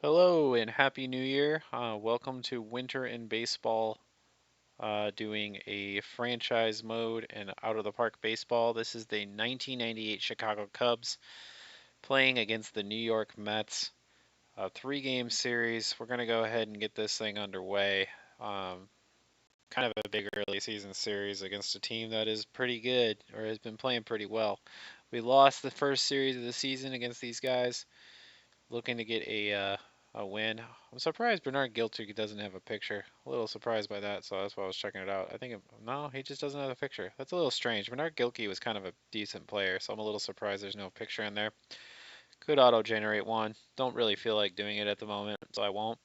Hello and Happy New Year. Welcome to Winter in Baseball, doing a franchise mode and out of the park baseball. This is the 1998 Chicago Cubs playing against the New York Mets. A 3-game series. We're going to go ahead and get this thing underway. Kind of a big early season series against a team that is pretty good or has been playing pretty well. We lost the first series of the season against these guys. Looking to get a win. I'm surprised Bernard Giltry doesn't have a picture. A little surprised by that, so that's why I was checking it out. No, he just doesn't have a picture. That's a little strange. Bernard Giltry was kind of a decent player, so I'm a little surprised there's no picture in there. Could auto-generate one. Don't really feel like doing it at the moment, so I won't.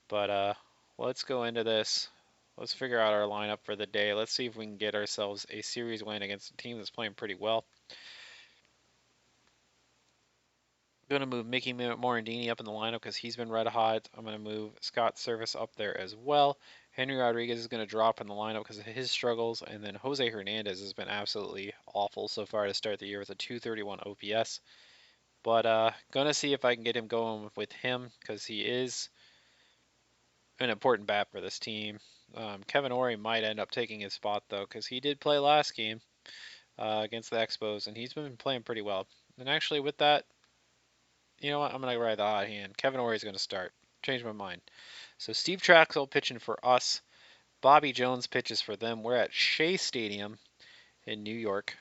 But let's go into this. Let's figure out our lineup for the day. Let's see if we can get ourselves a series win against a team that's playing pretty well. I'm going to move Mickey Morandini up in the lineup because he's been red hot. I'm going to move Scott Service up there as well. Henry Rodriguez is going to drop in the lineup because of his struggles. And then Jose Hernandez has been absolutely awful so far to start the year with a 231 OPS. But going to see if I can get him going with him because he is an important bat for this team. Kevin Ory might end up taking his spot though because he did play last game against the Expos and he's been playing pretty well. And actually with that, you know what? I'm going to ride the hot hand. Kevin Ory is going to start. Change my mind. So Steve Traxel pitching for us. Bobby Jones pitches for them. We're at Shea Stadium in New York.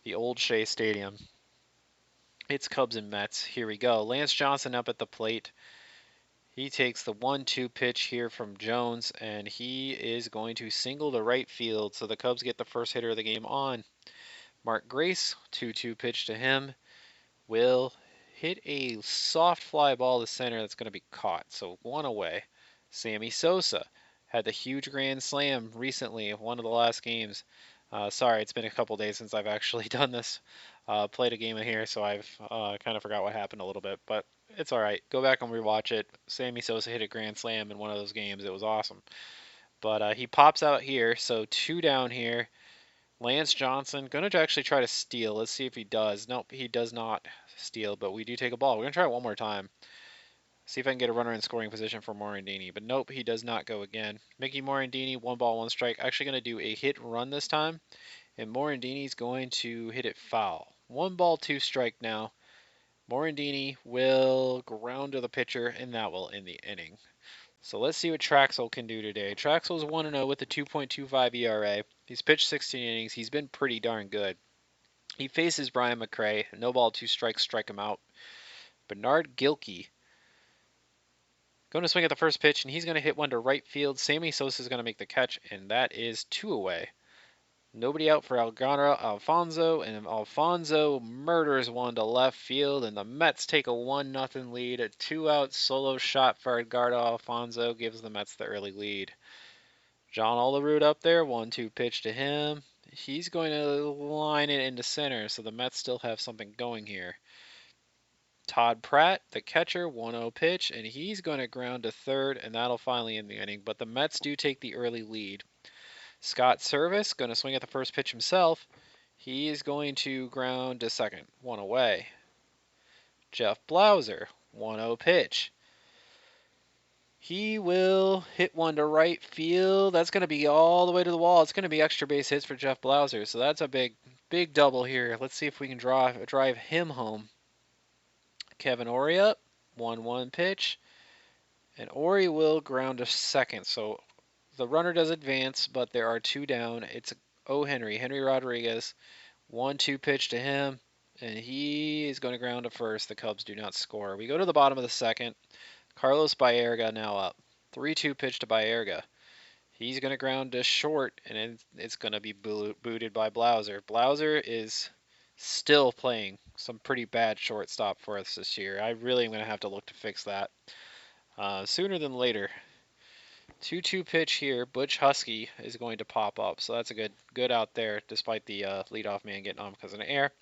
The old Shea Stadium. It's Cubs and Mets. Here we go. Lance Johnson up at the plate. He takes the 1-2 pitch here from Jones, and he is going to single to right field, so the Cubs get the first hitter of the game on. Mark Grace, 2-2 pitch to him, will hit a soft fly ball to center that's going to be caught. So one away. Sammy Sosa had the huge grand slam recently, one of the last games. Sorry, it's been a couple days since I've actually done this. Played a game in here, so I've kind of forgot what happened a little bit, but it's all right. Go back and rewatch it. Sammy Sosa hit a grand slam in one of those games. It was awesome. But he pops out here, so 2 down here. Lance Johnson, going to actually try to steal. Let's see if he does. Nope, he does not steal, but we do take a ball. We're going to try it one more time. See if I can get a runner in scoring position for Morandini. But nope, he does not go again. Mickey Morandini, 1 ball, 1 strike. Actually going to do a hit run this time. And Morandini's going to hit it foul. 1 ball, 2 strike now. Morandini will ground to the pitcher, and that will end the inning. So let's see what Traxel can do today. Traxel's 1-0 with a 2.25 ERA. He's pitched 16 innings. He's been pretty darn good. He faces Brian McRae. No ball, 2 strikes, strike him out. Bernard Gilkey going to swing at the first pitch, and he's going to hit one to right field. Sammy Sosa is going to make the catch, and that is 2 away. Nobody out for Alfonso, and Alfonso murders one to left field, and the Mets take a 1-0 lead. A 2-out solo shot for Edgardo Alfonso gives the Mets the early lead. John Olerud up there, 1-2 pitch to him. He's going to line it into center, so the Mets still have something going here. Todd Pratt, the catcher, 1-0 pitch, and he's going to ground to third, and that'll finally end the inning. But the Mets do take the early lead. Scott Service going to swing at the first pitch himself. He is going to ground to second, 1 away. Jeff Blauser, 1-0 pitch. He will hit one to right field. That's going to be all the way to the wall. It's going to be extra base hits for Jeff Blauser. So that's a big double here. Let's see if we can drive him home. Kevin Ory up, 1-1 pitch. And Ory will ground to second. So the runner does advance, but there are 2 down. It's Henry Rodriguez. 1-2 pitch to him, and he is going to ground to first. The Cubs do not score. We go to the bottom of the second. Carlos Baerga now up. 3-2 pitch to Baerga. He's going to ground to short, and it's going to be booted by Blauser. Blauser is still playing some pretty bad shortstop for us this year. I really am going to have to look to fix that sooner than later. 2-2 pitch here. Butch Husky is going to pop up, so that's a good out there, despite the leadoff man getting on because of an error.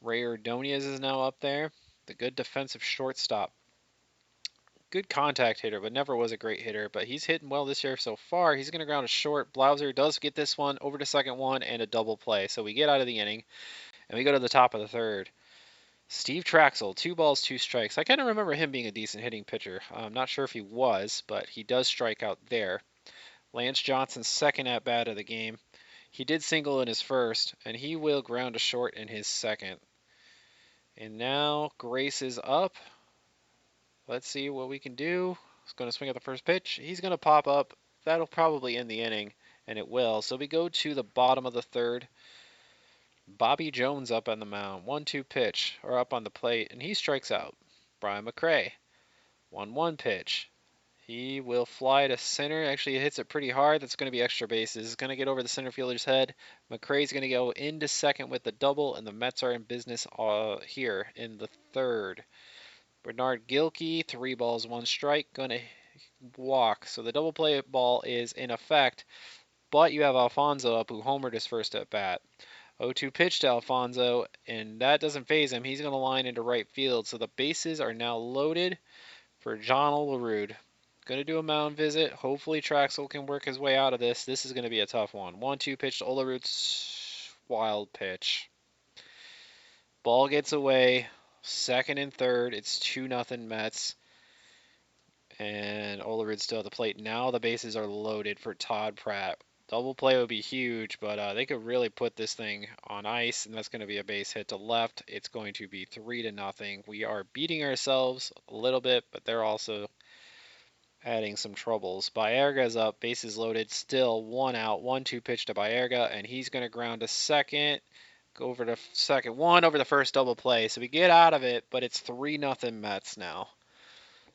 Ray Ordonez is now up there. The good defensive shortstop. Good contact hitter, but never was a great hitter. But he's hitting well this year so far. He's going to ground a short. Blauser does get this one over to second one and a double play. So we get out of the inning, and we go to the top of the third. Steve Traxel, 2 balls, 2 strikes. I kind of remember him being a decent hitting pitcher. I'm not sure if he was, but he does strike out there. Lance Johnson's second at bat of the game. He did single in his first, and he will ground to short in his second. And now Grace is up. Let's see what we can do. He's going to swing at the first pitch. He's going to pop up. That'll probably end the inning, and it will. So we go to the bottom of the third. Bobby Jones up on the mound. 1-2 pitch, or up on the plate, and he strikes out. Brian McRae. 1-1 pitch. He will fly to center. Actually, he hits it pretty hard. That's going to be extra bases. It's going to get over the center fielder's head. McRae's going to go into second with the double, and the Mets are in business here in the third. Bernard Gilkey, 3 balls, 1 strike, going to walk. So the double play ball is in effect, but you have Alfonso up, who homered his first at bat. 0-2 pitch to Alfonso, and that doesn't phase him. He's going to line into right field. So the bases are now loaded for John Olerud. Going to do a mound visit. Hopefully Traxel can work his way out of this. This is going to be a tough one. 1-2 pitch to Olerud's wild pitch. Ball gets away. Second and third. It's 2-0 Mets. And Olerud's still at the plate. Now the bases are loaded for Todd Pratt. Double play would be huge, but they could really put this thing on ice, and that's going to be a base hit to left. It's going to be 3-0. We are beating ourselves a little bit, but they're also adding some troubles. Baerga's up, bases loaded, still 1 out. 1-2 pitch to Baerga, and he's going to ground to second. Go over to second. 1 over the first double play. So we get out of it, but it's 3-0 Mets now.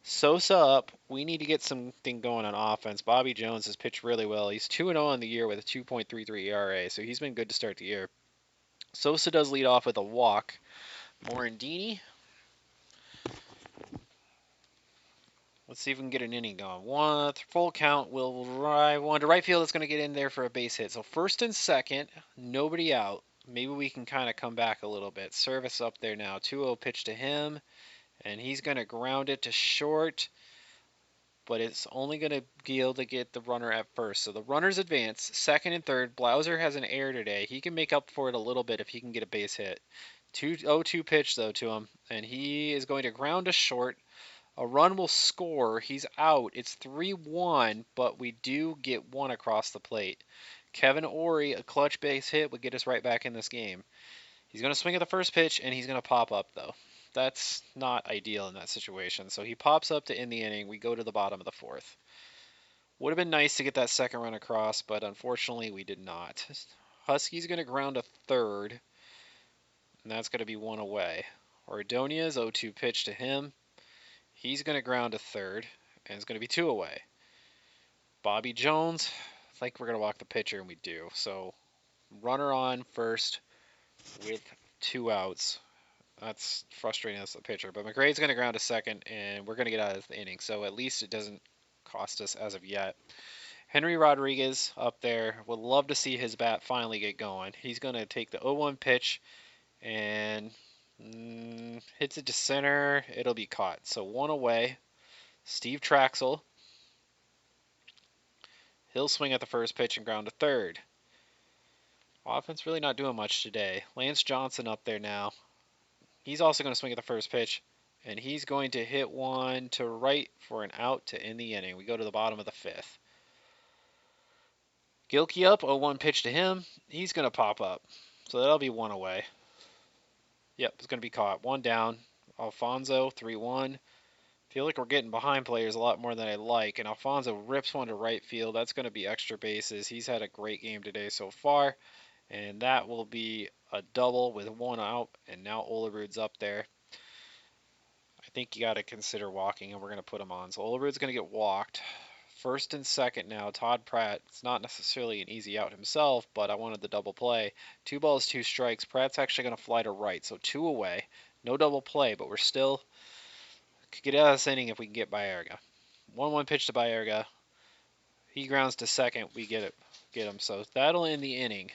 Sosa up. We need to get something going on offense. Bobby Jones has pitched really well. He's 2-0 on the year with a 2.33 ERA, so he's been good to start the year. Sosa does lead off with a walk. Morandini. Let's see if we can get an inning going. One full count. Will drive one to right field. It's going to get in there for a base hit. So first and second, nobody out. Maybe we can kind of come back a little bit. Service up there now. 2-0 pitch to him, and he's going to ground it to short, but it's only going to be able to get the runner at first. So the runners advance. Second and third. Blauser has an error today. He can make up for it a little bit if he can get a base hit. 2-0 pitch, though, to him, and he is going to ground to short. A run will score. He's out. It's 3-1, but we do get 1 across the plate. Kevin Ory, a clutch base hit, would get us right back in this game. He's going to swing at the first pitch, and he's going to pop up, though. That's not ideal in that situation. So he pops up to end the inning. We go to the bottom of the fourth. Would have been nice to get that second run across, but unfortunately we did not. Husky's going to ground to third, and that's going to be 1 away. Ordonez, 0-2 pitch to him. He's going to ground to third, and it's going to be 2 away. Bobby Jones, I think we're going to walk the pitcher, and we do. So runner on first with 2 outs. That's frustrating as the pitcher. But McRae's going to ground to second, and we're going to get out of the inning. So at least it doesn't cost us as of yet. Henry Rodriguez up there. Would love to see his bat finally get going. He's going to take the 0-1 pitch and hits it to center. It'll be caught. So 1 away. Steve Traxel. He'll swing at the first pitch and ground to third. Offense really not doing much today. Lance Johnson up there now. He's also going to swing at the first pitch, and he's going to hit one to right for an out to end the inning. We go to the bottom of the fifth. Gilkey up, 0-1 pitch to him. He's going to pop up. So that'll be 1 away. Yep, it's going to be caught. 1 down. Alfonso, 3-1. Feel like we're getting behind players a lot more than I like, and Alfonso rips one to right field. That's going to be extra bases. He's had a great game today so far, and that will be a double with 1 out, and now Olerud's up there. I think you got to consider walking, and we're going to put him on. So Olerud's going to get walked. First and second now, Todd Pratt. It's not necessarily an easy out himself, but I wanted the double play. 2 balls, 2 strikes. Pratt's actually going to fly to right, so 2 away. No double play, but we're still could get out of this inning if we can get Baerga. 1-1 pitch to Baerga. He grounds to second. We get him. So that'll end the inning.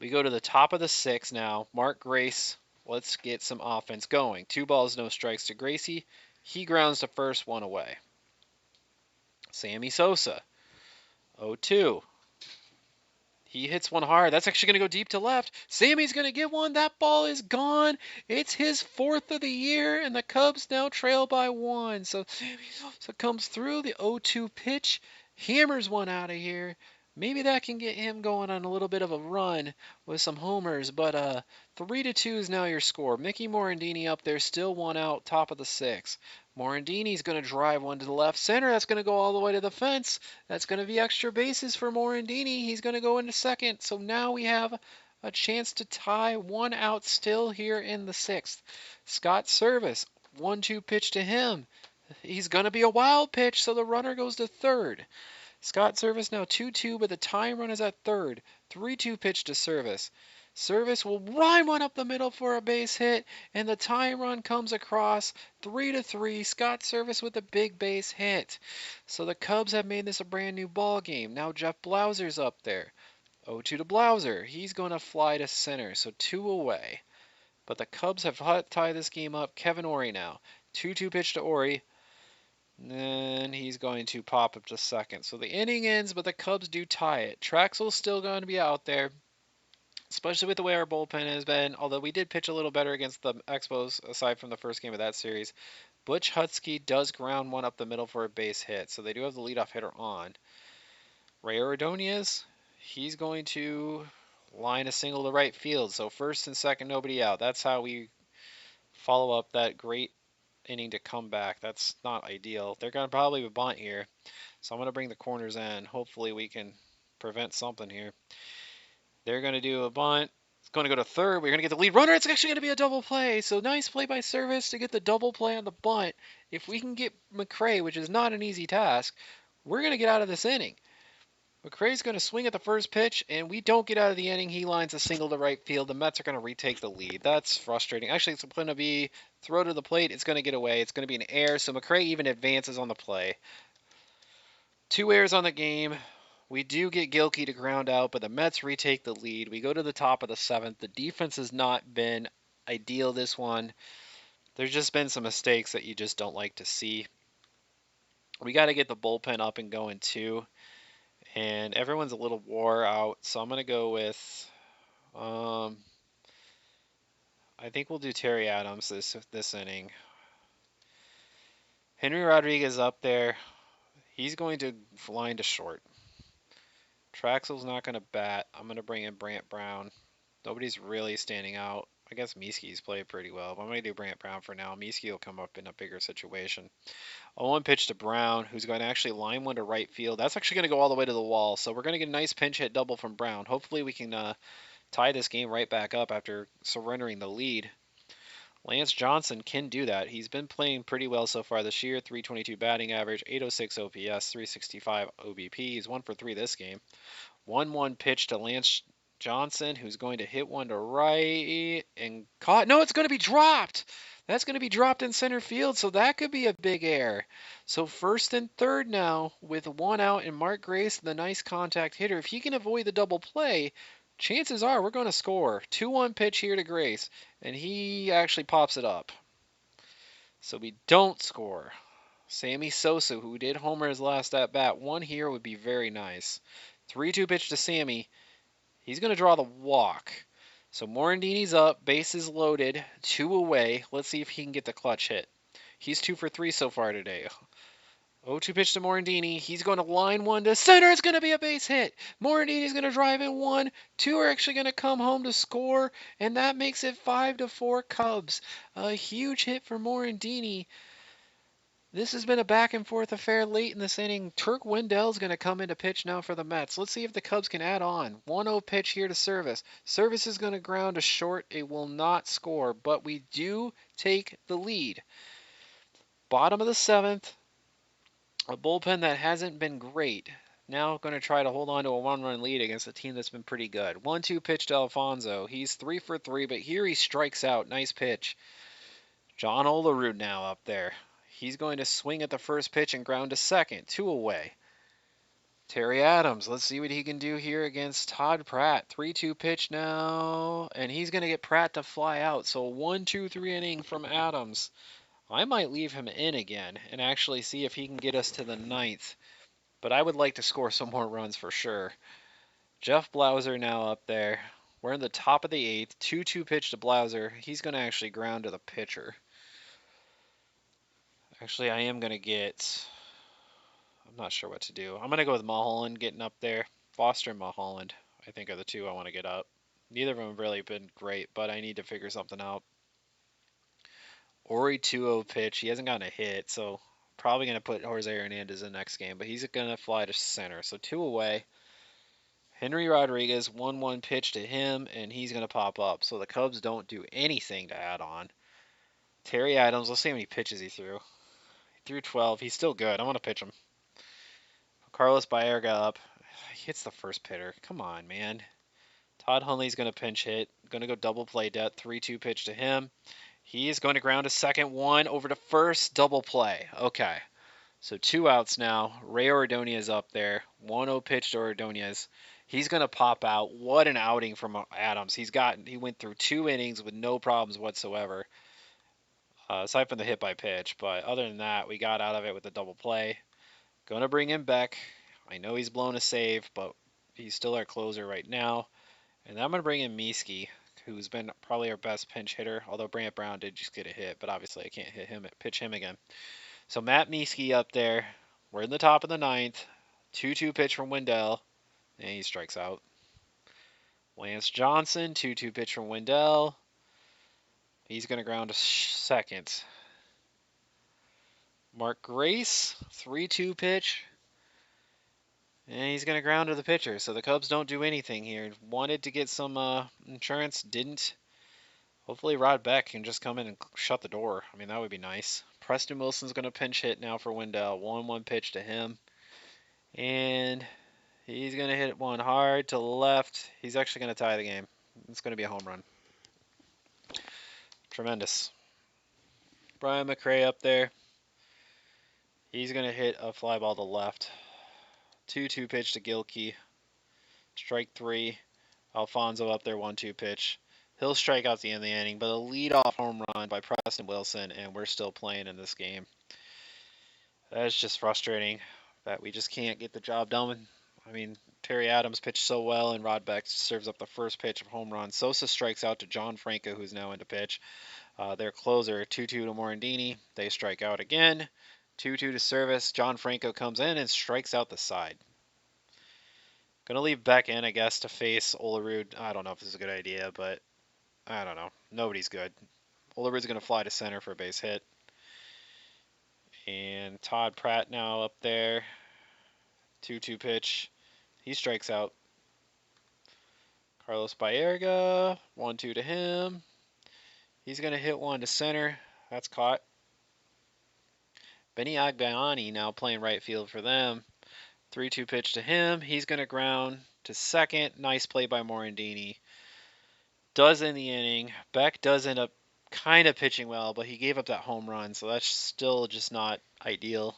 We go to the top of the 6th now. Mark Grace. Let's get some offense going. 2 balls, no strikes to Gracie. He grounds to first, 1 away. Sammy Sosa. 0-2. He hits one hard. That's actually going to go deep to left. Sammy's going to get one. That ball is gone. It's his 4th of the year, and the Cubs now trail by 1. So comes through the 0-2 pitch, hammers one out of here. Maybe that can get him going on a little bit of a run with some homers, but 3-2 is now your score. Mickey Morandini up there, still 1 out, top of the 6th. Morandini's going to drive one to the left center. That's going to go all the way to the fence. That's going to be extra bases for Morandini. He's going to go into second. So now we have a chance to tie, 1 out still here in the 6th. Scott Service, 1-2 pitch to him. He's going to be a wild pitch, so the runner goes to third. Scott Service now 2-2, but the tying run is at third. 3-2 pitch to Service. Service will line one up the middle for a base hit, and the tying run comes across 3-3. Scott Service with a big base hit. So the Cubs have made this a brand new ball game. Now Jeff Blauser's up there. 0-2 to Blauser. He's going to fly to center, so 2 away. But the Cubs have tied this game up. Kevin Ory now. 2-2 pitch to Ory. Then he's going to pop up to second. So the inning ends, but the Cubs do tie it. Traxel's still going to be out there, especially with the way our bullpen has been, although we did pitch a little better against the Expos aside from the first game of that series. Butch Hutsky does ground one up the middle for a base hit, so they do have the leadoff hitter on. Ray Ordonez, he's going to line a single to right field, so first and second, nobody out. That's how we follow up that great inning to come back. That's not ideal. They're going to probably bunt here, so I'm going to bring the corners in. Hopefully we can prevent something here. They're going to do a bunt. It's going to go to third. We're going to get the lead runner. It's actually going to be a double play. So nice play by Service to get the double play on the bunt. If we can get McRae, which is not an easy task, we're going to get out of this inning. McRae's going to swing at the first pitch, and we don't get out of the inning. He lines a single to right field. The Mets are going to retake the lead. That's frustrating. Actually, it's going to be throw to the plate. It's going to get away. It's going to be an error, so McRae even advances on the play. 2 errors on the game. We do get Gilkey to ground out, but the Mets retake the lead. We go to the top of the 7th. The defense has not been ideal this one. There's just been some mistakes that you just don't like to see. We got to get the bullpen up and going too. And everyone's a little wore out, so I'm going to go with, I think we'll do Terry Adams this inning. Henry Rodriguez up there. He's going to line to short. Traxel's not going to bat. I'm going to bring in Brant Brown. Nobody's really standing out. I guess Mieski's played pretty well, but I'm going to do Brant Brown for now. Mieski will come up in a bigger situation. 0-1 pitch to Brown, who's going to actually line one to right field. That's actually going to go all the way to the wall, so we're going to get a nice pinch hit double from Brown. Hopefully we can tie this game right back up after surrendering the lead. Lance Johnson can do that. He's been playing pretty well so far this year. 322 batting average, 806 OPS, 365 OBP. He's 1 for 3 this game. 1-1 pitch to Lance Johnson, who's going to hit one to right and caught. No, it's going to be dropped. That's going to be dropped in center field, so that could be a big error. So first and third now with 1 out and Mark Grace, the nice contact hitter. If he can avoid the double play, chances are we're going to score. 2-1 pitch here to Grace, and he actually pops it up. So we don't score. Sammy Sosa, who did homer his last at bat, 1 here would be very nice. 3-2 pitch to Sammy. He's going to draw the walk. So Morandini's up, bases loaded, 2 away. Let's see if he can get the clutch hit. He's 2 for 3 so far today. 0-2 pitch to Morandini. He's going to line one to center. It's going to be a base hit. Morandini's going to drive in 1. 2 are actually going to come home to score, and that makes it 5-4 Cubs. A huge hit for Morandini. This has been a back-and-forth affair late in this inning. Turk Wendell's going to come into pitch now for the Mets. Let's see if the Cubs can add on. 1-0 pitch here to Service. Service is going to ground to short. It will not score, but we do take the lead. Bottom of the 7th. A bullpen that hasn't been great. Now going to try to hold on to a 1-run lead against a team that's been pretty good. 1-2 pitch to Alfonso. He's 3 for 3, but here he strikes out. Nice pitch. John Olerud now up there. He's going to swing at the first pitch and ground to second. 2 away. Terry Adams. Let's see what he can do here against Todd Pratt. 3-2 pitch now. And he's going to get Pratt to fly out. So 1-2-3 inning from Adams. I might leave him in again and actually see if he can get us to the 9th. But I would like to score some more runs for sure. Jeff Blauser now up there. We're in the top of the 8th. 2-2 pitch to Blauser. He's going to actually ground to the pitcher. Actually, I am going to get... I'm not sure what to do. I'm going to go with Mulholland getting up there. Foster and Mulholland, I think, are the two I want to get up. Neither of them have really been great, but I need to figure something out. Ori 2-0 pitch. He hasn't gotten a hit, so probably going to put Jose Hernandez in the next game, but he's going to fly to center. So 2 away. Henry Rodriguez, 1-1 pitch to him, and he's going to pop up. So the Cubs don't do anything to add on. Terry Adams, let's see how many pitches he threw. He threw 12. He's still good. I want to pitch him. Carlos Baerga up. He hits the first hitter. Come on, man. Todd Hundley's going to pinch hit. Going to go double play debt. 3-2 pitch to him. He is going to ground a second one over to first. Double play. Okay. So 2 outs now. Ray Ordonez up there. 1-0 pitch to Ordonez. He's going to pop out. What an outing from Adams. He went through 2 innings with no problems whatsoever. Aside from the hit by pitch. But other than that, we got out of it with a double play. Going to bring him back. I know he's blown a save, but he's still our closer right now. And I'm going to bring in Mieske, who's been probably our best pinch hitter, although Brant Brown did just get a hit, but obviously I can't pitch him again. So Matt Mieske up there. We're in the top of the 9th. 2-2 pitch from Wendell, and he strikes out. Lance Johnson, 2-2 pitch from Wendell. He's going to ground to second. Mark Grace, 3-2 pitch. And he's going to ground to the pitcher. So the Cubs don't do anything here. Wanted to get some insurance, didn't. Hopefully Rod Beck can just come in and shut the door. I mean, that would be nice. Preston Wilson's going to pinch hit now for Wendell. 1-1 pitch to him. And he's going to hit one hard to the left. He's actually going to tie the game. It's going to be a home run. Tremendous. Brian McRae up there. He's going to hit a fly ball to left. 2-2 pitch to Gilkey. Strike 3. Alfonso up there, 1-2 pitch. He'll strike out the end of the inning, but a leadoff home run by Preston Wilson, and we're still playing in this game. That's just frustrating that we just can't get the job done. I mean, Terry Adams pitched so well, and Rod Beck serves up the first pitch of home run. Sosa strikes out to John Franco, who's now into pitch. Their closer, 2-2 to Morandini. They strike out again. 2-2 to Service. John Franco comes in and strikes out the side. Going to leave Beck in, I guess, to face Olerud. I don't know if this is a good idea, but I don't know. Nobody's good. Olerud's going to fly to center for a base hit. And Todd Pratt now up there. 2-2 pitch. He strikes out. Carlos Baerga. 1-2 to him. He's going to hit one to center. That's caught. Benny Agbayani now playing right field for them. 3-2 pitch to him. He's going to ground to second. Nice play by Morandini. Does in the inning. Beck does end up kind of pitching well, but he gave up that home run, so that's still just not ideal.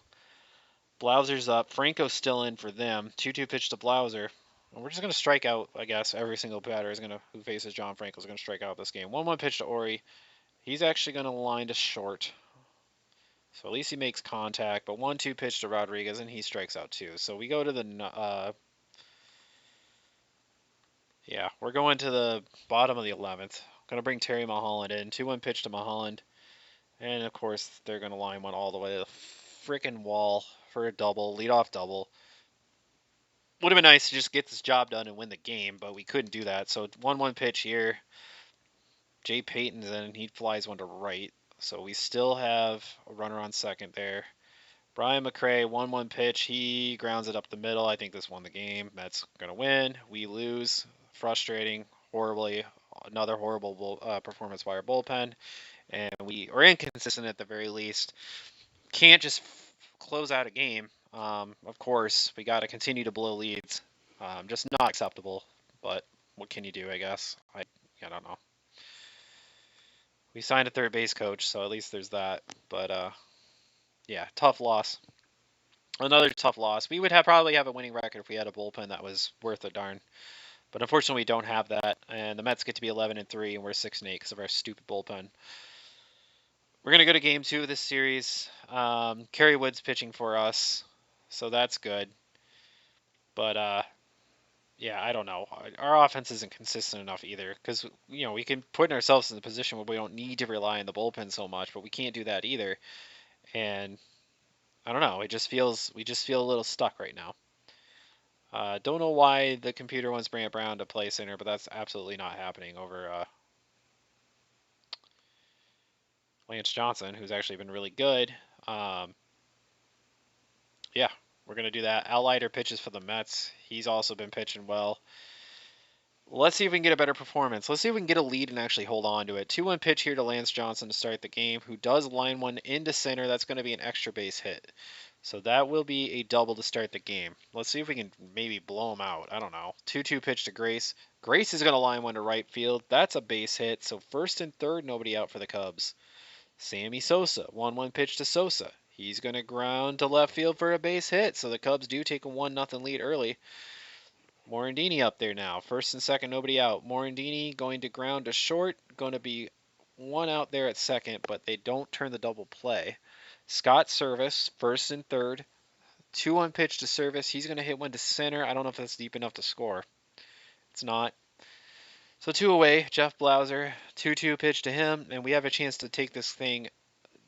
Blauser's up. Franco's still in for them. 2-2 pitch to Blauser. And we're just going to strike out, I guess. Every single batter who faces John Franco is going to strike out this game. 1-1 pitch to Ori. He's actually going to line to short. So at least he makes contact. But 1-2 pitch to Rodriguez, and he strikes out too. So we go to the... we're going to the bottom of the 11th. Going to bring Terry Mulholland in. 2-1 pitch to Mulholland. And, of course, they're going to line one all the way to the freaking wall for a double, leadoff double. Would have been nice to just get this job done and win the game, but we couldn't do that. So 1-1 pitch here. Jay Payton's in. He flies one to right. So we still have a runner on second there. Brian McRae, 1-1 pitch. He grounds it up the middle. I think this won the game. Mets going to win. We lose. Frustrating. Horribly. Another horrible performance by our bullpen. And we are inconsistent at the very least. Can't just close out a game. Of course, we got to continue to blow leads. Just not acceptable. But what can you do, I guess? I don't know. We signed a third base coach, so at least there's that. But, tough loss. Another tough loss. We would probably have a winning record if we had a bullpen that was worth a darn. But unfortunately, we don't have that. And the Mets get to be 11-3, and we're 6-8 because of our stupid bullpen. We're going to go to game 2 of this series. Kerry Wood's pitching for us, so that's good. But Yeah, I don't know. Our offense isn't consistent enough either because we can put ourselves in the position where we don't need to rely on the bullpen so much, but we can't do that either. And I don't know. We just feel a little stuck right now. Don't know why the computer wants Brant Brown to play center, but that's absolutely not happening over Lance Johnson, who's actually been really good. Um, yeah, we're gonna do that. Al Leiter pitches for the Mets. He's also been pitching well. Let's see if we can get a better performance. Let's see if we can get a lead and actually hold on to it. 2-1 pitch here to Lance Johnson to start the game, who does line one into center. That's going to be an extra base hit. So that will be a double to start the game. Let's see if we can maybe blow him out. I don't know. 2-2 pitch to Grace. Grace is going to line one to right field. That's a base hit. So first and third, nobody out for the Cubs. Sammy Sosa. 1-1 pitch to Sosa. He's going to ground to left field for a base hit. So the Cubs do take a 1-0 lead early. Morandini up there now. First and second, nobody out. Morandini going to ground to short. Going to be one out there at second, but they don't turn the double play. Scott Service, first and third. 2-1 pitch to Service. He's going to hit one to center. I don't know if that's deep enough to score. It's not. So 2 away. Jeff Blauser, 2-2 pitch to him, and we have a chance to take this thing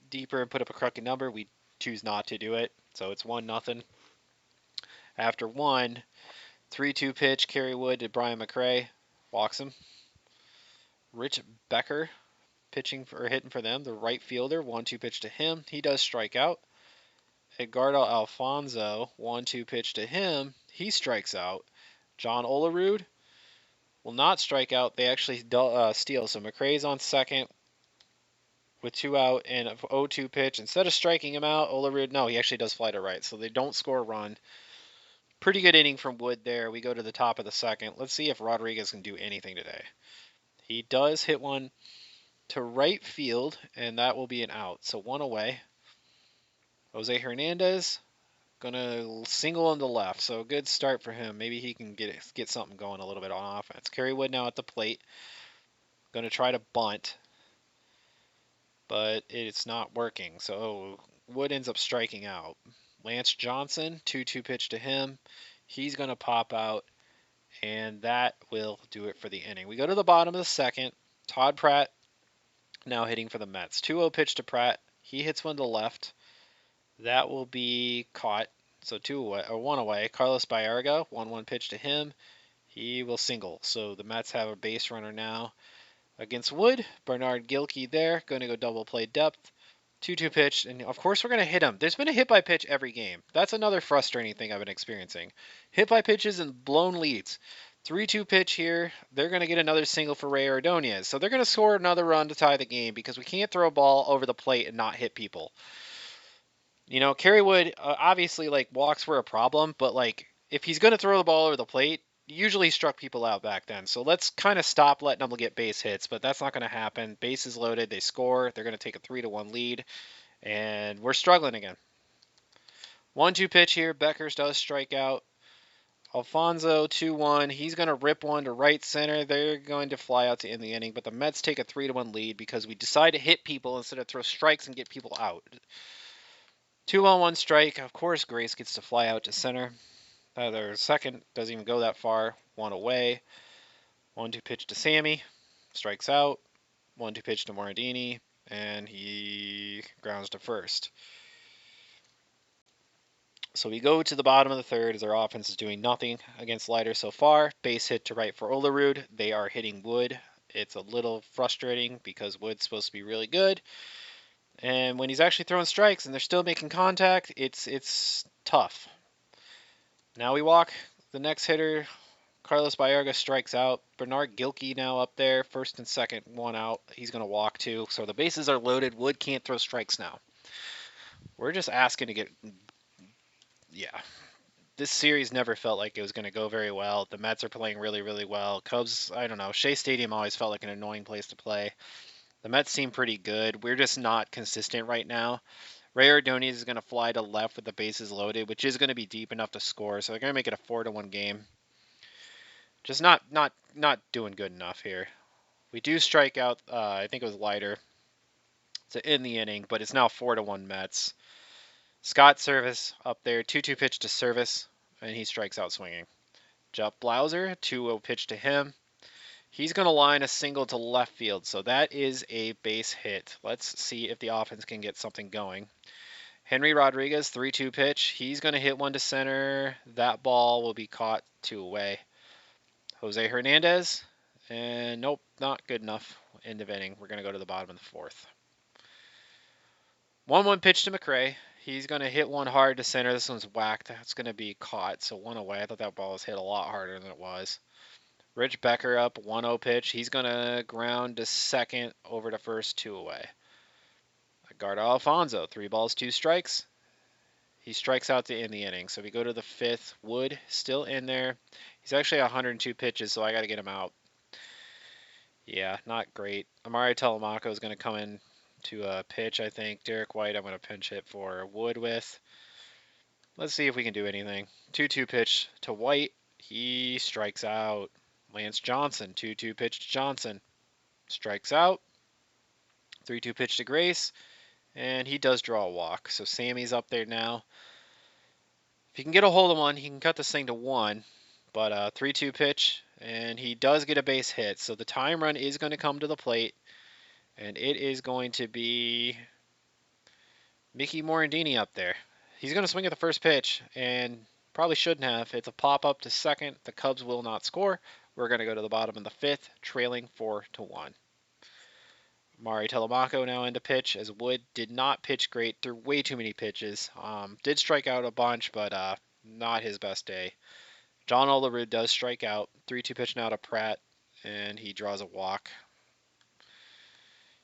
deeper and put up a crooked number. We choose not to do it. So it's 1-0. After one, 3-2 pitch, Kerry Wood to Brian McRae. Walks him. Rich Becker pitching for or hitting for them, the right fielder. 1-2 pitch to him. He does strike out. Edgardo Alfonso, 1-2 pitch to him. He strikes out. John Olerud will not strike out. They actually steal. So McRae's on second with 2 out and a 0-2 pitch. Instead of striking him out, Olerud, no, he actually does fly to right. So they don't score a run. Pretty good inning from Wood there. We go to the top of the second. Let's see if Rodriguez can do anything today. He does hit one to right field, and that will be an out. So 1 away. Jose Hernandez gonna single on the left, so a good start for him. Maybe he can get something going a little bit on offense. Kerry Wood now at the plate, gonna try to bunt, but it's not working. So Wood ends up striking out. Lance Johnson, 2-2 pitch to him. He's gonna pop out, and that will do it for the inning. We go to the bottom of the second. Todd Pratt now hitting for the Mets. 2-0 pitch to Pratt. He hits one to left. That will be caught. So 2 away or 1 away. Carlos Baerga, 1-1 pitch to him. He will single. So the Mets have a base runner now against Wood. Bernard Gilkey there, going to go double play depth. 2-2 pitch, and of course we're going to hit him. There's been a hit by pitch every game. That's another frustrating thing I've been experiencing. Hit by pitches and blown leads. 3-2 pitch here. They're going to get another single for Ray Ordonez. So they're going to score another run to tie the game because we can't throw a ball over the plate and not hit people. Kerry Wood obviously walks were a problem, but if he's going to throw the ball over the plate, usually struck people out back then. So let's kind of stop letting them get base hits, but that's not going to happen. Bases loaded, they score. They're going to take a 3-1 lead, and we're struggling again. 1-2 pitch here. Beckers does strike out. Alfonso 2-1. He's going to rip one to right center. They're going to fly out to end the inning, but the Mets take a 3-1 lead because we decide to hit people instead of throw strikes and get people out. 2-1 strike. Of course, Grace gets to fly out to center. Their second doesn't even go that far. 1 away. 1-2 pitch to Sammy. Strikes out. 1-2 pitch to Morandini. And he grounds to first. So we go to the bottom of the third as our offense is doing nothing against Leiter so far. Base hit to right for Olerud. They are hitting Wood. It's a little frustrating because Wood's supposed to be really good. And when he's actually throwing strikes and they're still making contact, it's tough. Now we walk the next hitter. Carlos Baerga strikes out. Bernard Gilkey now up there. First and second, 1 out. He's going to walk too. So the bases are loaded. Wood can't throw strikes now. We're just asking to get... Yeah. This series never felt like it was going to go very well. The Mets are playing really, really well. Cubs, I don't know. Shea Stadium always felt like an annoying place to play. The Mets seem pretty good. We're just not consistent right now. Ray Ordonez is going to fly to left with the bases loaded, which is going to be deep enough to score. So they're going to make it a 4-1 game. Just not doing good enough here. We do strike out, I think it was Leiter, to end the inning, but it's now 4-1 Mets. Scott Service up there, 2-2 pitch to Service, and he strikes out swinging. Jeff Blauser, 2-0 pitch to him. He's going to line a single to left field, so that is a base hit. Let's see if the offense can get something going. Henry Rodriguez, 3-2 pitch. He's going to hit one to center. That ball will be caught 2 away. Jose Hernandez, and nope, not good enough. End of inning. We're going to go to the bottom of the fourth. 1-1 pitch to McRae. He's going to hit one hard to center. This one's whacked. That's going to be caught, so 1 away. I thought that ball was hit a lot harder than it was. Rich Becker up, 1-0 pitch. He's going to ground to second, over to first, 2 away. Edgardo Alfonso, 3 balls, 2 strikes. He strikes out to end the inning. So we go to the fifth. Wood still in there. He's actually 102 pitches, so I got to get him out. Yeah, not great. Amari Telemaco is going to come in to a pitch, I think. Derek White, I'm going to pinch hit for Wood with. Let's see if we can do anything. 2-2 pitch to White. He strikes out. Lance Johnson, 2-2 pitch to Johnson. Strikes out. 3-2 pitch to Grace. And he does draw a walk. So Sammy's up there now. If he can get a hold of one, he can cut this thing to 1. But 3-2 pitch. And he does get a base hit. So the time run is going to come to the plate. And it is going to be Mickey Morandini up there. He's going to swing at the first pitch. And probably shouldn't have. It's a pop-up to second. The Cubs will not score. We're going to go to the bottom of the fifth, trailing 4-1. Mari Telemaco now into pitch, as Wood did not pitch great. Threw way too many pitches. Did strike out a bunch, but not his best day. John Olerud does strike out. 3-2 pitch now to Pratt, and he draws a walk.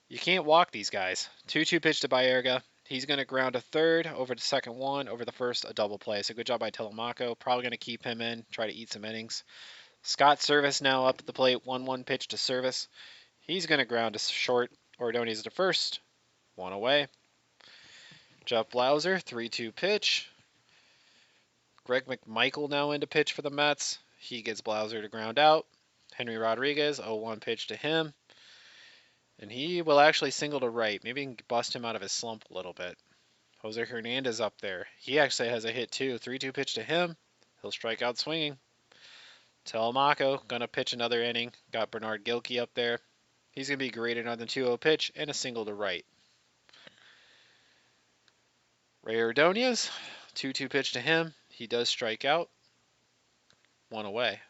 You can't walk these guys. 2-2 pitch to Baerga. He's going to ground a third, over to second 1, over the first, a double play. So good job by Telemaco. Probably going to keep him in, try to eat some innings. Scott Service now up at the plate, 1-1 pitch to Service. He's going to ground to short. Ordonez to first, 1 away. Jeff Blauser, 3-2 pitch. Greg McMichael now into pitch for the Mets. He gets Blauser to ground out. Henry Rodriguez, 0-1 pitch to him. And he will actually single to right. Maybe he can bust him out of his slump a little bit. Jose Hernandez up there. He actually has a hit too. 3-2 pitch to him. He'll strike out swinging. Telemaco gonna pitch another inning. Got Bernard Gilkey up there. He's gonna be graded on the 2-0 pitch and a single to right. Ray Ordonez, 2-2 pitch to him. He does strike out. 1 away.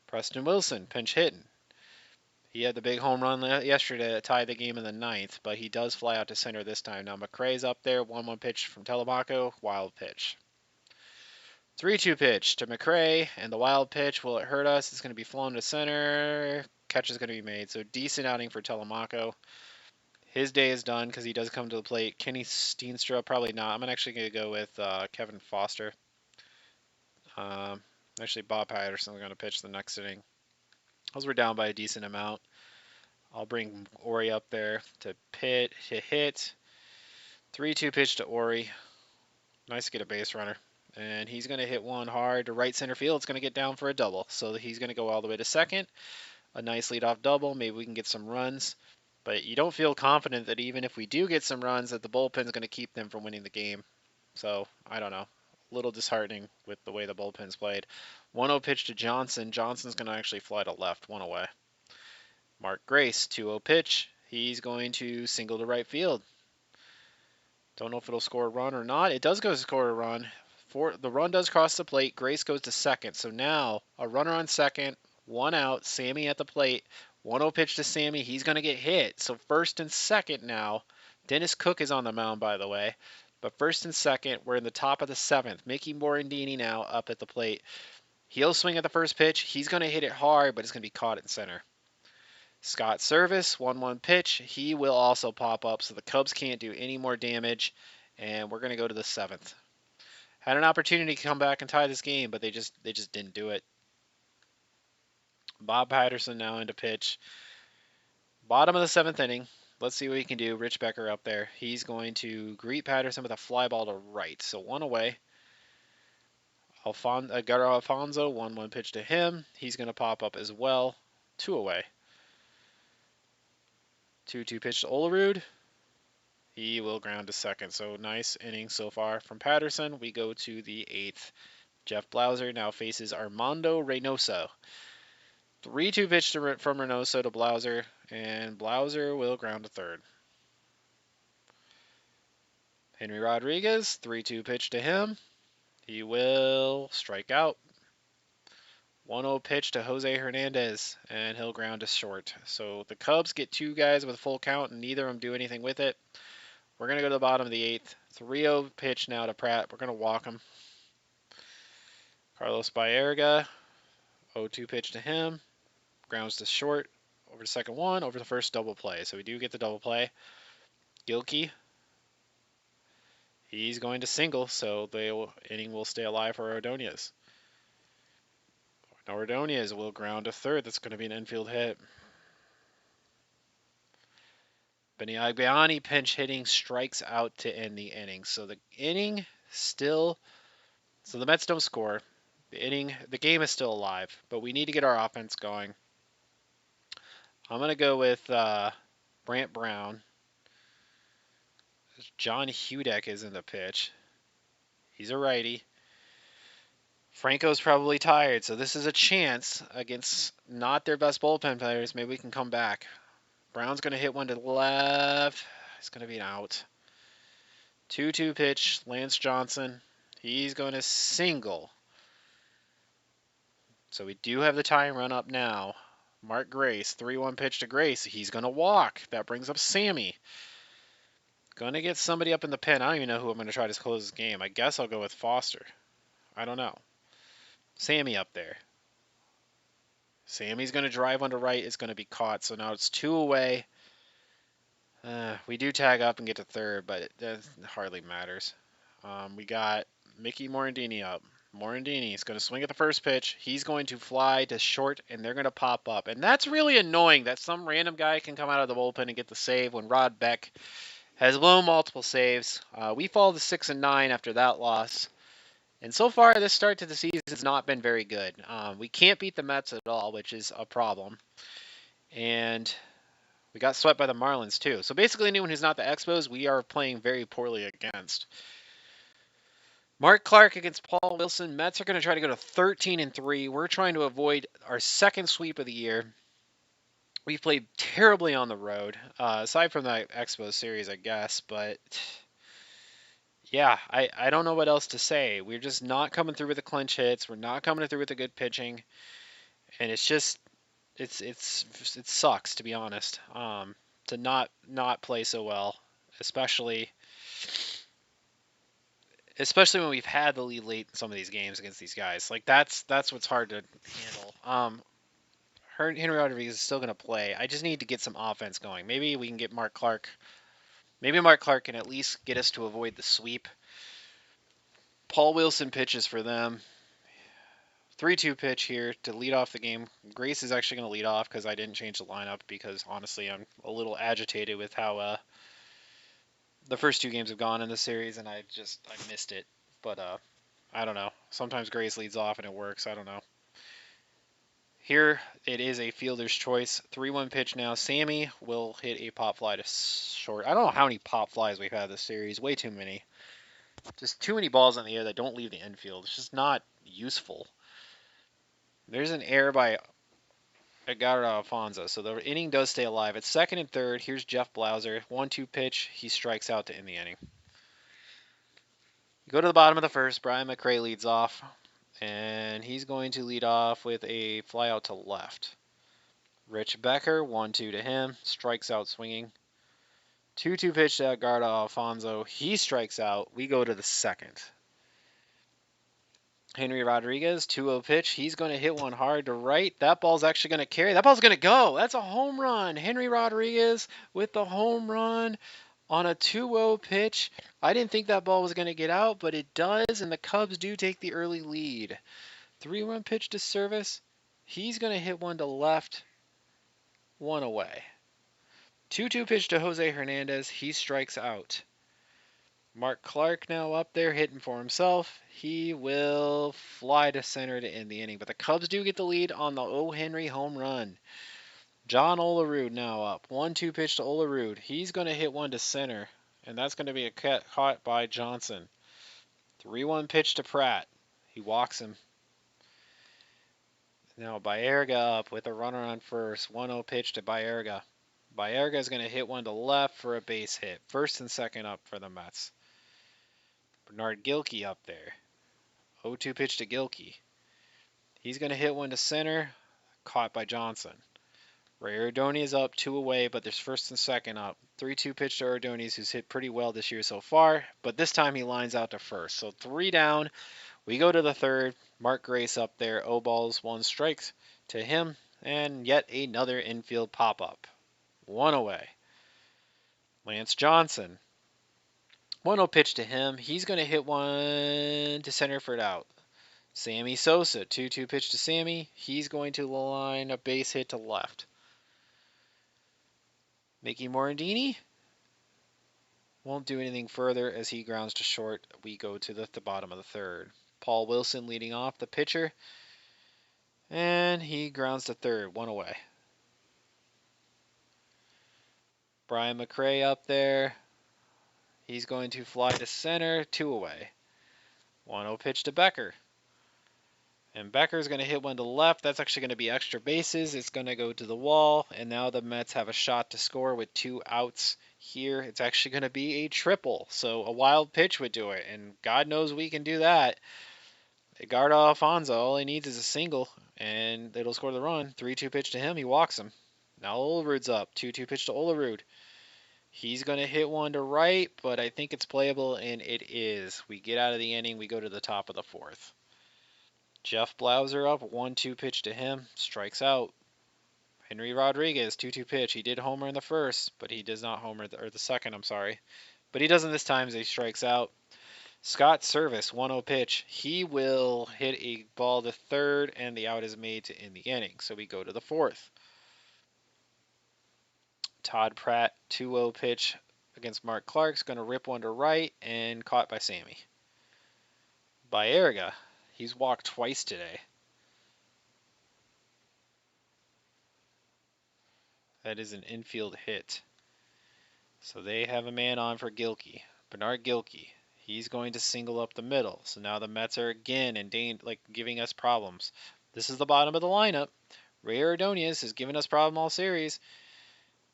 Preston Wilson, pinch hitting. He had the big home run yesterday to tie the game in the 9th, but he does fly out to center this time. Now McRae's up there. 1-1 pitch from Telemaco. Wild pitch. 3-2 pitch to McRae, and the wild pitch, will it hurt us? It's going to be flown to center. Catch is going to be made. So decent outing for Telemaco. His day is done because he does come to the plate. Kenny Steenstra, probably not. I'm actually going to go with Kevin Foster. Actually, Bob Patterson is going to pitch the next inning. As we're down by a decent amount, I'll bring Ori up there to hit. 3-2 pitch to Ori. Nice to get a base runner. And he's going to hit one hard to right center field. It's going to get down for a double. So he's going to go all the way to second. A nice leadoff double. Maybe we can get some runs. But you don't feel confident that even if we do get some runs, that the bullpen's going to keep them from winning the game. So, I don't know. A little disheartening with the way the bullpen's played. 1-0 pitch to Johnson. Johnson's going to actually fly to left. 1 away. Mark Grace, 2-0 pitch. He's going to single to right field. Don't know if it'll score a run or not. It does go to score a run. The run does cross the plate. Grace goes to second. So now a runner on second, 1 out. Sammy at the plate. 1-0 pitch to Sammy. He's going to get hit. So first and second now. Dennis Cook is on the mound, by the way. But first and second, we're in the top of the 7th. Mickey Morandini now up at the plate. He'll swing at the first pitch. He's going to hit it hard, but it's going to be caught in center. Scott Service, 1-1 pitch. He will also pop up, so the Cubs can't do any more damage. And we're going to go to the 7th. Had an opportunity to come back and tie this game, but they just didn't do it. Bob Patterson now into pitch. Bottom of the 7th inning. Let's see what he can do. Rich Becker up there. He's going to greet Patterson with a fly ball to right. So 1 away. Alfonso, 1-1 pitch to him. He's going to pop up as well. 2 away. 2-2 pitch to Olerud. He will ground to second. So nice inning so far from Patterson. We go to the 8th. Jeff Blauser now faces Armando Reynoso. 3-2 pitch from Reynoso to Blauser, and Blauser will ground to third. Henry Rodriguez, 3-2 pitch to him. He will strike out. 1-0 pitch to Jose Hernandez, and he'll ground to short. So the Cubs get 2 guys with a full count, and neither of them do anything with it. We're going to go to the bottom of the 8th. 3-0 pitch now to Pratt. We're going to walk him. Carlos Baerga, 0-2 pitch to him. Grounds to short. Over to second one, over to first double play. So we do get the double play. Gilkey, he's going to single, so the inning will stay alive for Ordonez. Now Ordonez will ground to third. That's going to be an infield hit. Benny Agbayani pinch hitting strikes out to end the inning. So the inning still, so the Mets don't score. The game is still alive, but we need to get our offense going. I'm going to go with Brant Brown. John Hudek is in the pitch. He's a righty. Franco's probably tired, so this is a chance against not their best bullpen players. Maybe we can come back. Brown's going to hit one to the left. It's going to be an out. 2-2 pitch, Lance Johnson. He's going to single. So we do have the tying run up now. Mark Grace, 3-1 pitch to Grace. He's going to walk. That brings up Sammy. Going to get somebody up in the pen. I don't even know who I'm going to try to close this game. I guess I'll go with Foster. I don't know. Sammy up there. Sammy's going to drive onto right. It's going to be caught. So now it's 2 away. We do tag up and get to third, but it hardly matters. We got Mickey Morandini up. Morandini is going to swing at the first pitch. He's going to fly to short, and they're going to pop up. And that's really annoying that some random guy can come out of the bullpen and get the save when Rod Beck has blown multiple saves. We fall to 6-9 after that loss. And so far, this start to the season has not been very good. We can't beat the Mets at all, which is a problem. And we got swept by the Marlins, too. So basically, anyone who's not the Expos, we are playing very poorly against. Mark Clark against Paul Wilson. Mets are going to try to go to 13-3. We're trying to avoid our second sweep of the year. We've played terribly on the road, aside from the Expos series, I guess. But yeah, I don't know what else to say. We're just not coming through with the clinch hits. We're not coming through with the good pitching, and it's just it sucks, to be honest, to not play so well, especially when we've had the lead late in some of these games against these guys. Like that's what's hard to handle. Henry Rodriguez is still going to play. I just need to get some offense going. Maybe we can get Mark Clark. Maybe Mark Clark can at least get us to avoid the sweep. Paul Wilson pitches for them. 3-2 pitch here to lead off the game. Grace is actually going to lead off because I didn't change the lineup because, honestly, I'm a little agitated with how the first 2 games have gone in the series, and I missed it. But I don't know. Sometimes Grace leads off and it works. I don't know. Here it is a fielder's choice. 3-1 pitch now. Sammy will hit a pop fly to short. I don't know how many pop flies we've had this series. Way too many. Just too many balls in the air that don't leave the infield. It's just not useful. There's an error by Edgardo Alfonso, so the inning does stay alive. It's second and third. Here's Jeff Blauser. 1-2 pitch. He strikes out to end the inning. Go to the bottom of the first. Brian McRae leads off, and he's going to lead off with a fly out to left. Rich Becker, 1-2 to him. Strikes out swinging. 2-2 pitch to Edgardo Alfonso. He strikes out. We go to the second. Henry Rodriguez, 2-0 pitch. He's going to hit one hard to right. That ball's actually going to carry. That ball's going to go. That's a home run. Henry Rodriguez with the home run on a 2-0 pitch. I didn't think that ball was going to get out, but it does, and the Cubs do take the early lead. 3-1 pitch to Service. He's going to hit one to left. 1 away. 2-2 pitch to Jose Hernandez. He strikes out. Mark Clark now up there hitting for himself. He will fly to center to end the inning. But the Cubs do get the lead on the O. Henry home run. John Olerud now up. 1-2 pitch to Olerud. He's going to hit one to center. And that's going to be a caught by Johnson. 3-1 pitch to Pratt. He walks him. Now Baerga up with a runner on first. 1-0 pitch to Baerga. Baerga is going to hit one to left for a base hit. First and second up for the Mets. Bernard Gilkey up there. 0-2 pitch to Gilkey. He's going to hit one to center. Caught by Johnson. Ray Ordonez up 2 away, but there's first and second up. 3-2 pitch to Ordonez, who's hit pretty well this year so far, but this time he lines out to first. So 3 down. We go to the third. Mark Grace up there. 0 balls, 1 strikes to him, and yet another infield pop-up. 1 away. Lance Johnson. 1-0 pitch to him. He's going to hit one to center for it out. Sammy Sosa. 2-2 pitch to Sammy. He's going to line a base hit to left. Mickey Morandini won't do anything further as he grounds to short. We go to the bottom of the third. Paul Wilson leading off, the pitcher, and he grounds to third. 1 away. Brian McRae up there. He's going to fly to center. 2 away. 1-0 pitch to Becker. And Becker's going to hit one to left. That's actually going to be extra bases. It's going to go to the wall. And now the Mets have a shot to score with 2 outs here. It's actually going to be a triple. So a wild pitch would do it. And God knows we can do that. Edgardo Alfonso, all he needs is a single. And it'll score the run. 3-2 pitch to him. He walks him. Now Olerud's up. 2-2 pitch to Olerud. He's going to hit one to right. But I think it's playable. And it is. We get out of the inning. We go to the top of the fourth. Jeff Blauser up, 1-2 pitch to him, strikes out. Henry Rodriguez, 2-2 pitch. He did homer in the first, but he does not homer, or the second, I'm sorry. But he doesn't this time as he strikes out. Scott Service, 1-0 pitch. He will hit a ball to third, and the out is made to end the inning. So we go to the fourth. Todd Pratt, 2-0 pitch against Mark Clark's going to rip one to right, and caught by Sammy. Baerga. He's walked twice today. That is an infield hit. So they have a man on for Gilkey. Bernard Gilkey. He's going to single up the middle. So now the Mets are again giving us problems. This is the bottom of the lineup. Ray Ordonez has given us problem all series,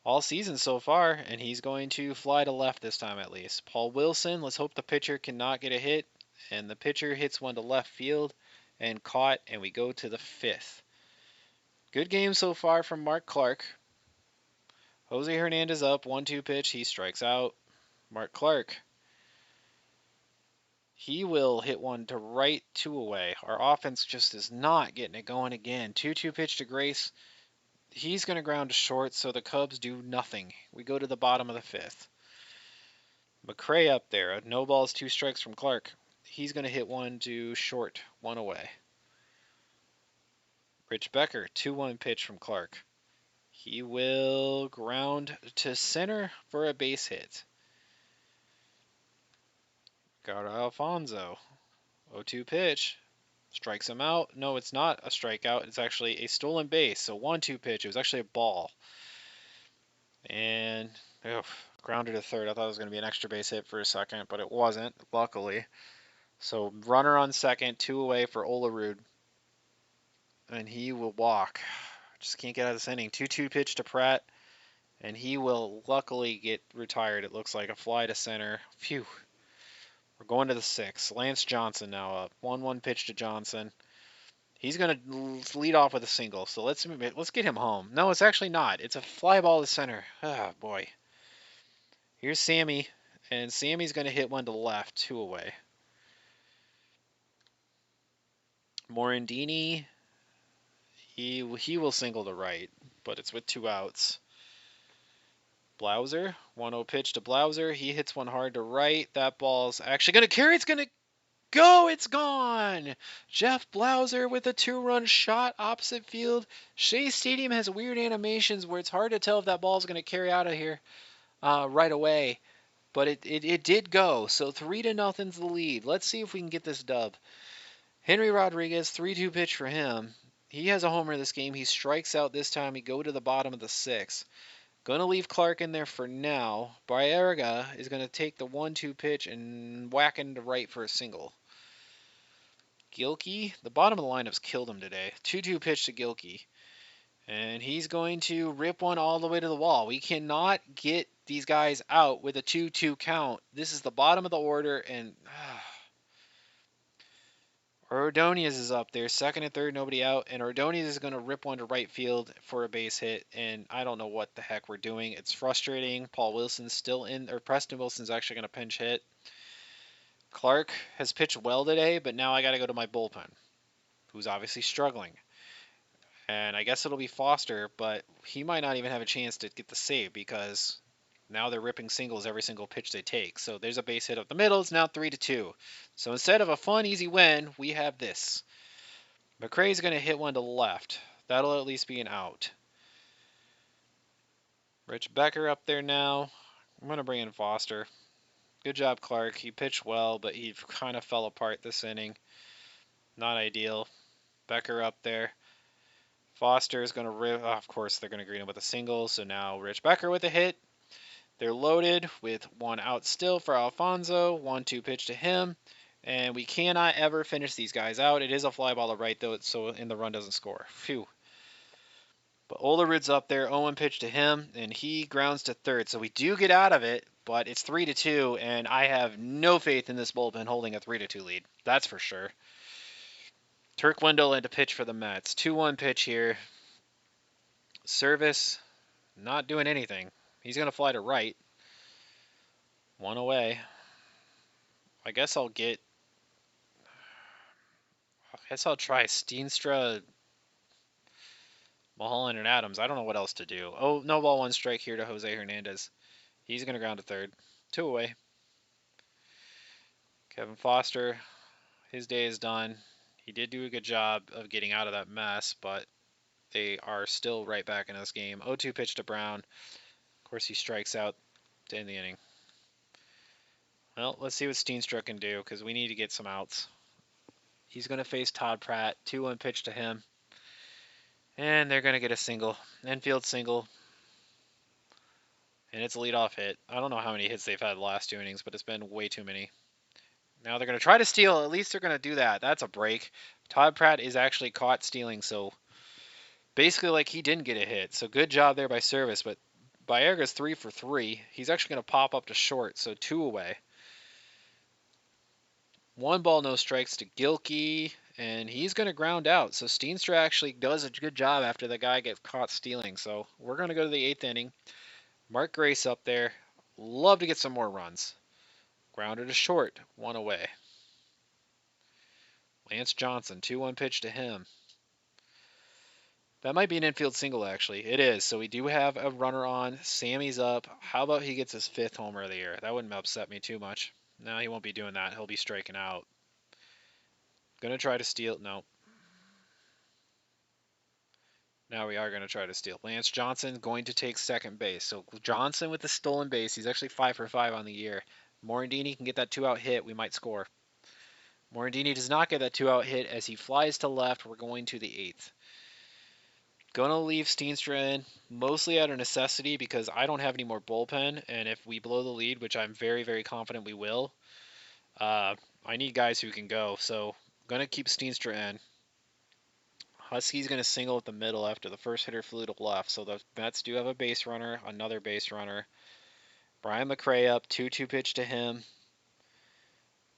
all season so far, and he's going to fly to left this time at least. Paul Wilson, let's hope the pitcher cannot get a hit. And the pitcher hits one to left field and caught, and we go to the fifth. Good game so far from Mark Clark. Jose Hernandez up, 1-2 pitch. He strikes out. Mark Clark. He will hit one to right, 2 away. Our offense just is not getting it going again. 2-2 pitch to Grace. He's going to ground to short, so the Cubs do nothing. We go to the bottom of the fifth. McRae up there. No balls, 2 strikes from Clark. He's going to hit one to short, 1 away. Rich Becker, 2-1 pitch from Clark. He will ground to center for a base hit. Got Alfonso. 0-2 pitch. Strikes him out. No, it's not a strikeout. It's actually a stolen base. So 1-2 pitch. It was actually a ball. And grounded to third. I thought it was going to be an extra base hit for a second, but it wasn't, luckily. So runner on second, 2 away for Olerud. And he will walk. Just can't get out of this inning. 2-2 pitch to Pratt. And he will luckily get retired. It looks like a fly to center. Phew. We're going to the sixth. Lance Johnson now up. 1-1 pitch to Johnson. He's going to lead off with a single. So let's get him home. No, it's actually not. It's a fly ball to center. Ah, boy. Here's Sammy. And Sammy's going to hit one to left. 2 away. Morandini. He will single to right. But it's with 2 outs. Blauser, 1-0 pitch to Blauser. He hits one hard to right. That ball's actually going to carry. It's going to go. It's gone. Jeff Blauser with a 2-run shot opposite field. Shea Stadium has weird animations where it's hard to tell if that ball's going to carry out of here right away. But it did go. So 3-0's the lead. Let's see if we can get this dub. Henry Rodriguez, 3-2 pitch for him. He has a homer this game. He strikes out this time. We go to the bottom of the sixth. Going to leave Clark in there for now. Baerga is going to take the 1-2 pitch and whack into right for a single. Gilkey, the bottom of the lineup's killed him today. 2-2 pitch to Gilkey. And he's going to rip one all the way to the wall. We cannot get these guys out with a 2-2 count. This is the bottom of the order, and Ordonez is up there, second and third, nobody out, and Ordonez is going to rip one to right field for a base hit, and I don't know what the heck we're doing. It's frustrating. Paul Wilson's still in, or Preston Wilson's actually going to pinch hit. Clark has pitched well today, but now I got to go to my bullpen, who's obviously struggling. And I guess it'll be Foster, but he might not even have a chance to get the save because now they're ripping singles every single pitch they take. So there's a base hit up the middle. It's now 3-2. So instead of a fun, easy win, we have this. McRae's going to hit one to the left. That'll at least be an out. Rich Becker up there now. I'm going to bring in Foster. Good job, Clark. He pitched well, but he kind of fell apart this inning. Not ideal. Becker up there. Foster is going to rip. Oh, of course, they're going to greet him with a single. So now Rich Becker with a hit. They're loaded with one out still for Alfonso. 1-2 pitch to him. And we cannot ever finish these guys out. It is a fly ball to right, though, so and the run doesn't score. Phew. But Olerud's up there. 0-1 pitch to him, and he grounds to third. So we do get out of it, but it's 3-2, and I have no faith in this bullpen holding a 3-2 lead. That's for sure. Turk Wendell in to pitch for the Mets. 2-1 pitch here. Service, not doing anything. He's going to fly to right. One away. I guess I'll try Steenstra, Mulholland, and Adams. I don't know what else to do. Oh, no ball, one strike here to Jose Hernandez. He's going to ground to third. 2 away. Kevin Foster, his day is done. He did do a good job of getting out of that mess, but they are still right back in this game. 0-2 pitch to Brown. Of course, he strikes out to end the inning. Well, let's see what Steenstra can do, because we need to get some outs. He's going to face Todd Pratt. 2-1 pitch to him. And they're going to get a single. Infield single. And it's a leadoff hit. I don't know how many hits they've had the last 2 innings, but it's been way too many. Now they're going to try to steal. At least they're going to do that. That's a break. Todd Pratt is actually caught stealing, so basically like he didn't get a hit. So good job there by Service, but Baerga's 3 for 3. He's actually going to pop up to short, so 2 away. 1 ball, no strikes to Gilkey, and he's going to ground out. So Steenstra actually does a good job after the guy gets caught stealing. So we're going to go to the 8th inning. Mark Grace up there. Love to get some more runs. Grounded to short, 1 away. Lance Johnson, 2-1 pitch to him. That might be an infield single, actually. It is, so we do have a runner on. Sammy's up. How about he gets his 5th homer of the year? That wouldn't upset me too much. No, he won't be doing that. He'll be striking out. Gonna try to steal. No. Now we are going to try to steal. Lance Johnson going to take second base. So Johnson with the stolen base. He's actually 5 for 5 on the year. Morandini can get that 2-out hit. We might score. Morandini does not get that 2-out hit as he flies to left. We're going to the 8th. Gonna leave Steenstra in, mostly out of necessity because I don't have any more bullpen, and if we blow the lead, which I'm very, very confident we will, I need guys who can go. So gonna keep Steenstra in. Husky's going to single at the middle after the first hitter flew to left. So the Mets do have a base runner, another base runner. Brian McRae up, 2-2 pitch to him.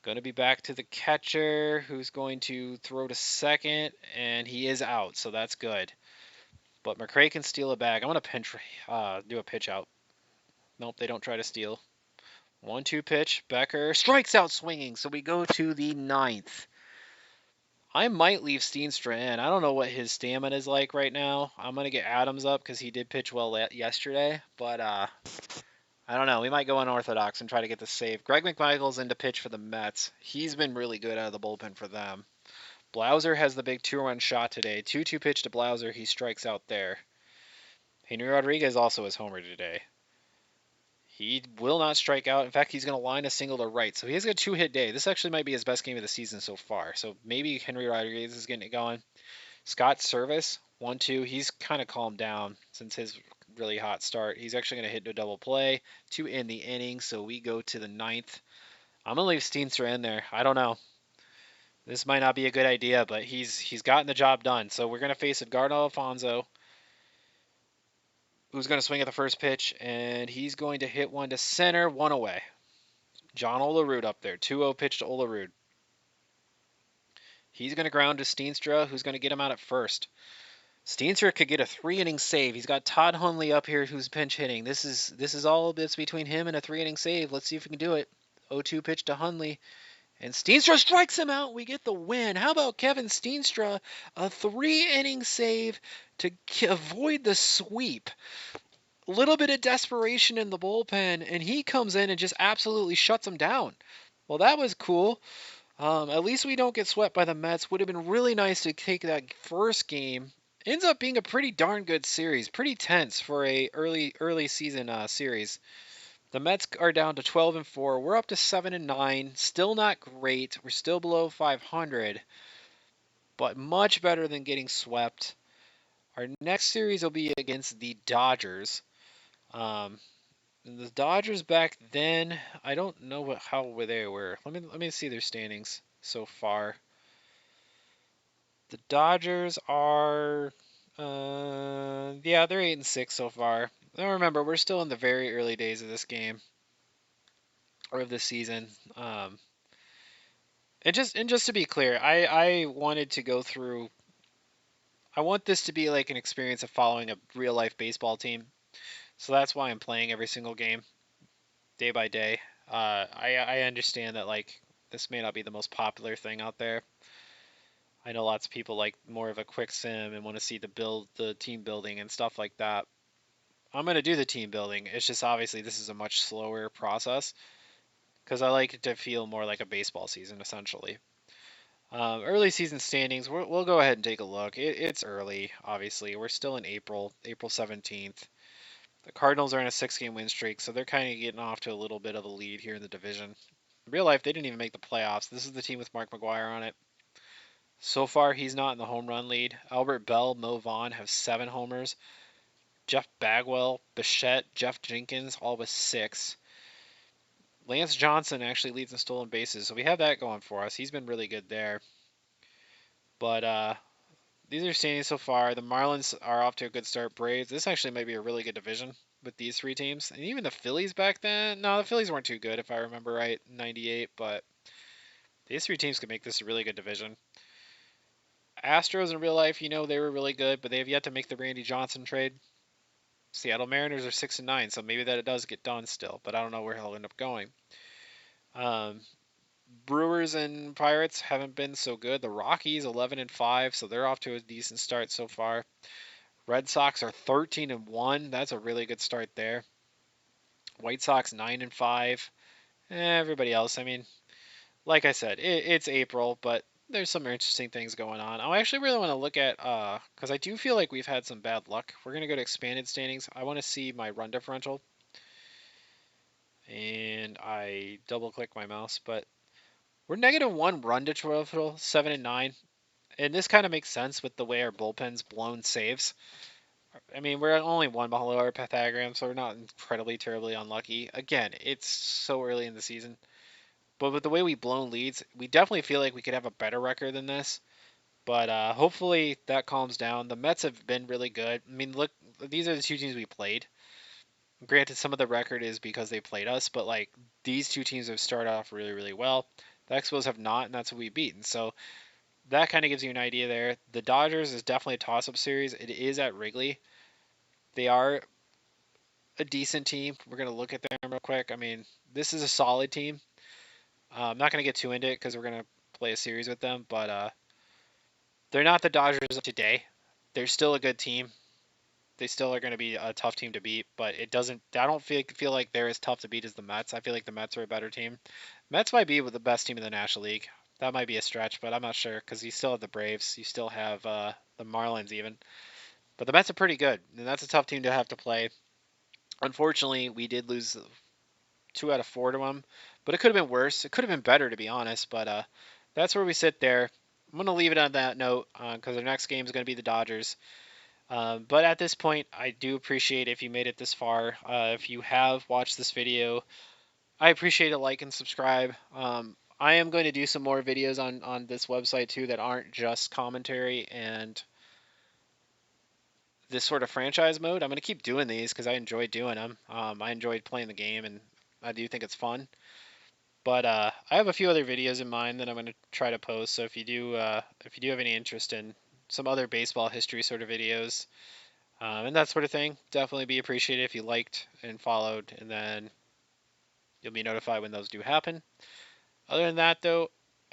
Going to be back to the catcher, who's going to throw to second, and he is out, so that's good. But McRae can steal a bag. I'm going to do a pitch out. Nope, they don't try to steal. 1-2 pitch. Becker strikes out swinging, so we go to the 9th. I might leave Steenstra in. I don't know what his stamina is like right now. I'm going to get Adams up because he did pitch well yesterday. But I don't know. We might go unorthodox and try to get the save. Greg McMichael's in to pitch for the Mets. He's been really good out of the bullpen for them. Blauser has the big 2-run shot today. 2-2 pitch to Blauser. He strikes out there. Henry Rodriguez also has homer today. He will not strike out. In fact, he's going to line a single to right. So he has a 2-hit day. This actually might be his best game of the season so far. So maybe Henry Rodriguez is getting it going. Scott Service, 1-2. He's kind of calmed down since his really hot start. He's actually going to hit a double play to end the inning. So we go to the 9th. I'm going to leave Steenstra in there. I don't know. This might not be a good idea, but he's gotten the job done. So we're going to face Edgardo Alfonso, who's going to swing at the first pitch, and he's going to hit one to center, one away. John Olerud up there, 2-0 pitch to Olerud. He's going to ground to Steenstra, who's going to get him out at first. Steenstra could get a 3-inning save. He's got Todd Hundley up here who's pinch hitting. This is all that's between him and a 3-inning save. Let's see if we can do it. 0-2 pitch to Hundley. And Steenstra strikes him out. We get the win. How about Kevin Steenstra? A 3-inning save to avoid the sweep. A little bit of desperation in the bullpen, and he comes in and just absolutely shuts him down. Well, that was cool. At least we don't get swept by the Mets. Would have been really nice to take that first game. Ends up being a pretty darn good series. Pretty tense for a early season series. The Mets are down to 12-4. We're up to 7-9. Still not great. We're still below 500, but much better than getting swept. Our next series will be against the Dodgers. The Dodgers back then, I don't know how they were. Let me see their standings so far. The Dodgers are, yeah, they're 8-6 so far. Now remember, we're still in the very early days of this game or of this season. And just to be clear, I wanted to go through. I want this to be like an experience of following a real life baseball team. So that's why I'm playing every single game, day by day. I understand that like this may not be the most popular thing out there. I know lots of people like more of a quick sim and want to see the team building and stuff like that. I'm gonna do the team building. It's just obviously this is a much slower process because I like it to feel more like a baseball season essentially. Early season standings. We'll go ahead and take a look. It's early, obviously. We're still in April 17th. The Cardinals are in a 6-game win streak, so they're kind of getting off to a little bit of a lead here in the division. In real life, they didn't even make the playoffs. This is the team with Mark McGwire on it. So far, he's not in the home run lead. Albert Bell, Mo Vaughn have 7 homers. Jeff Bagwell, Bichette, Jeff Jenkins, all with 6. Lance Johnson actually leads in stolen bases, so we have that going for us. He's been really good there. But these are standings so far. The Marlins are off to a good start. Braves. This actually might be a really good division with these 3 teams. And even the Phillies back then. No, the Phillies weren't too good if I remember right in 98. But these 3 teams could make this a really good division. Astros in real life, they were really good, but they have yet to make the Randy Johnson trade. Seattle Mariners are 6-9, so maybe that it does get done still, but I don't know where he'll end up going. Brewers and Pirates haven't been so good. The Rockies 11-5, so they're off to a decent start so far. Red Sox are 13-1. That's a really good start there. White Sox 9-5. Everybody else, I mean, like I said, it's April, but there's some interesting things going on. I actually really want to look at, because I do feel like we've had some bad luck. We're going to go to expanded standings. I want to see my run differential. And I double click my mouse, but we're -1 run differential, 7-9. And this kind of makes sense with the way our bullpen's blown saves. I mean, we're only 1 below our Pythagorean, so we're not incredibly, terribly unlucky. Again, it's so early in the season. But with the way we've blown leads, we definitely feel like we could have a better record than this. But hopefully that calms down. The Mets have been really good. I mean, look, these are the 2 teams we played. Granted, some of the record is because they played us, but like these 2 teams have started off really, really well. The Expos have not, and that's who we've beaten. So that kind of gives you an idea there. The Dodgers is definitely a toss-up series. It is at Wrigley. They are a decent team. We're going to look at them real quick. I mean, this is a solid team. I'm not going to get too into it because we're going to play a series with them, but they're not the Dodgers of today. They're still a good team. They still are going to be a tough team to beat, but it doesn't. I don't feel like they're as tough to beat as the Mets. I feel like the Mets are a better team. Mets might be the best team in the National League. That might be a stretch, but I'm not sure because you still have the Braves. You still have the Marlins even. But the Mets are pretty good, and that's a tough team to have to play. Unfortunately, we did lose 2 out of 4 to them, but it could have been worse. It could have been better, to be honest, but that's where we sit there. I'm going to leave it on that note because our next game is going to be the Dodgers. But at this point, I do appreciate if you made it this far. If you have watched this video, I appreciate a like and subscribe. I am going to do some more videos on this website too that aren't just commentary and this sort of franchise mode. I'm going to keep doing these because I enjoy doing them. I enjoyed playing the game, and I do think it's fun. But I have a few other videos in mind that I'm going to try to post. So if you do have any interest in some other baseball history sort of videos and that sort of thing, definitely be appreciated if you liked and followed, and then you'll be notified when those do happen. Other than that, though,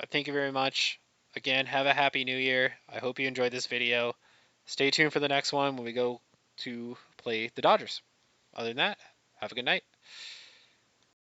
thank you very much. Again, have a happy new year. I hope you enjoyed this video. Stay tuned for the next one when we go to play the Dodgers. Other than that, have a good night.